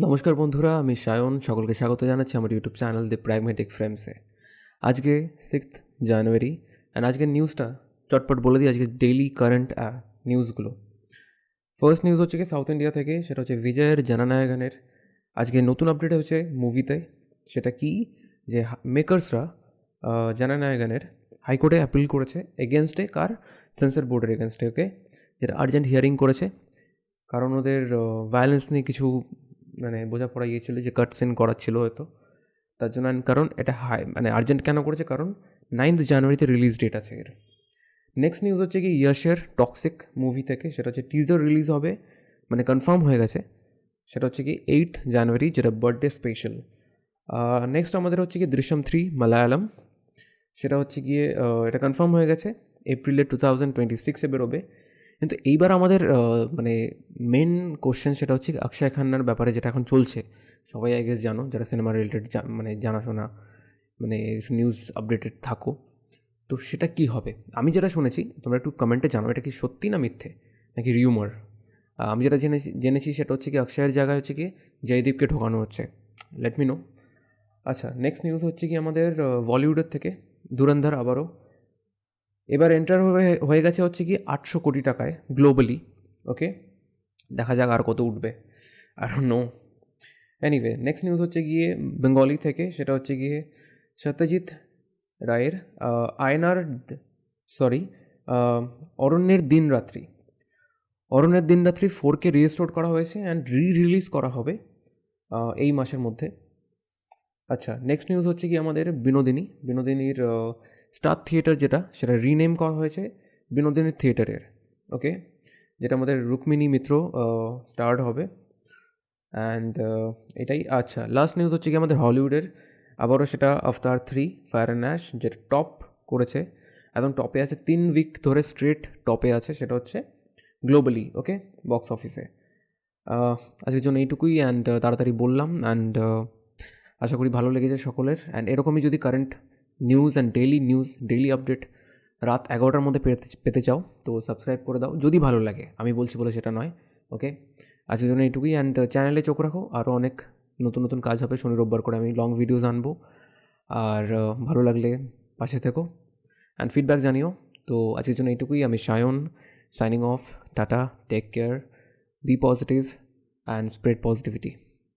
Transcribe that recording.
নমস্কার বন্ধুরা, আমি সায়ন। সকলকে স্বাগত জানাচ্ছি আমার ইউটিউব চ্যানেল দি প্র্যাগমেটিক ফ্রেমসে। আজকে 6th জানুয়ারি অ্যান্ড আজকের নিউজটা চটপট বলে দিই। আজকে ডেইলি কারেন্ট নিউজগুলো। ফার্স্ট নিউজ হচ্ছে কি সাউথ ইন্ডিয়া থেকে, সেটা হচ্ছে বিজয়ের জননায়কনের আজকে নতুন আপডেট হচ্ছে মুভিতে। সেটা কি যে মেকার্সরা জননায়কনের হাইকোর্টে অ্যাপিল করেছে এগেনস্টে, কার? সেন্সর বোর্ডের এগেনস্টে। ওকে, যেটা আর্জেন্ট হিয়ারিং করেছে, কারণ ওদের ভায়োলেন্স নিয়ে কিছু বোঝাপড়া গিয়েছিল যে কাট সিন করার ছিল হয়তো, তার জন্য। কারণ এটা আর্জেন্ট কেন করেছে? কারণ 9th জানুয়ারিতে রিলিজ ডেট আছে এর। নেক্সট নিউজ হচ্ছে কি ইয়াশের টক্সিক মুভি থেকে, সেটা হচ্ছে টিজার রিলিজ হবে, কনফার্ম হয়ে গেছে। সেটা হচ্ছে কি 8th জানুয়ারি, যেটা বার্থডে স্পেশাল। নেক্সট আমাদের হচ্ছে কি দৃশ্যম 3 মালায়ালাম, সেটা হচ্ছে গিয়ে এটা কনফার্ম হয়ে গেছে, এপ্রিলে 2026-এ বেরোবে। কিন্তু এইবার আমাদের মেন কোশ্চেন সেটা হচ্ছে অক্ষয় খান্নার ব্যাপারে, যেটা এখন চলছে। সবাই আই গেস জানো, যারা সিনেমা রিলেটেড জানাশোনা নিউজ আপডেটেড থাকো। তো সেটা কি হবে? আমি যেটা শুনেছি, তোমরা একটু কমেন্টে জানো এটা কি সত্যি না মিথ্যে নাকি রিউমার। আমি যেটা জেনেছি সেটা হচ্ছে কি অক্ষয়ের জায়গায় হচ্ছে কি জয়দীপকে ঢোকানো হচ্ছে। Let me no. আচ্ছা, নেক্সট নিউজ হচ্ছে কি আমাদের বলিউডের থেকে ধুরন্ধর আবারও এবার এন্টার হয়ে গেছে হচ্ছে কি 800 কোটি টাকায় গ্লোবালি। ওকে, দেখা যাক আর কত উঠবে, আর নো। এনিওয়ে, নেক্সট নিউজ হচ্ছে গিয়ে বেঙ্গলি থেকে, সেটা হচ্ছে গিয়ে সত্যজিৎ রায়ের আয়নার সরি অরণ্যের দিনরাত্রি 4K রিস্টোর করা হয়েছে অ্যান্ড রিলিজ করা হবে এই মাসের মধ্যে। আচ্ছা, নেক্সট নিউজ হচ্ছে কি আমাদের বিনোদিনীর স্টার থিয়েটার, যেটা সেটা রিনেম করা হয়েছে বিনোদিনী থিয়েটারের। ওকে, যেটা আমাদের রুক্মিণী মিত্র স্টার্ট হবে অ্যান্ড এটাই। আচ্ছা, লাস্ট নিউজ হচ্ছে কি আমাদের হলিউডের আবারও, সেটা আফতার 3 ফায়ার অ্যান্ড অ্যাশ, যেটা টপ করেছে, একদম টপে আছে, 3 উইক ধরে স্ট্রেট টপে আছে, সেটা হচ্ছে গ্লোবালি। ওকে, বক্স অফিসে। আজকের জন্য এইটুকুই, অ্যান্ড তাড়াতাড়ি বললাম, অ্যান্ড আশা করি ভালো লেগেছে সকলের। অ্যান্ড এরকমই যদি current news and daily update রাত 11টার মধ্যে পেতে চাও তো সাবস্ক্রাইব করে দাও, যদি ভালো লাগে। আমি বলছি বলে সেটা নয়। ওকে, আজকের জন্য এইটুকুই, অ্যান্ড চ্যানেলে চোখ রাখো, আরও অনেক নতুন নতুন কাজ হবে। শনি রোববার করে আমি লং ভিডিওস আনবো, আর ভালো লাগলে পাশে থেকো অ্যান্ড ফিডব্যাক জানিও। তো আজকের জন্য এইটুকুই। আমি Sayan, signing off. Tata, take care, be positive and spread positivity.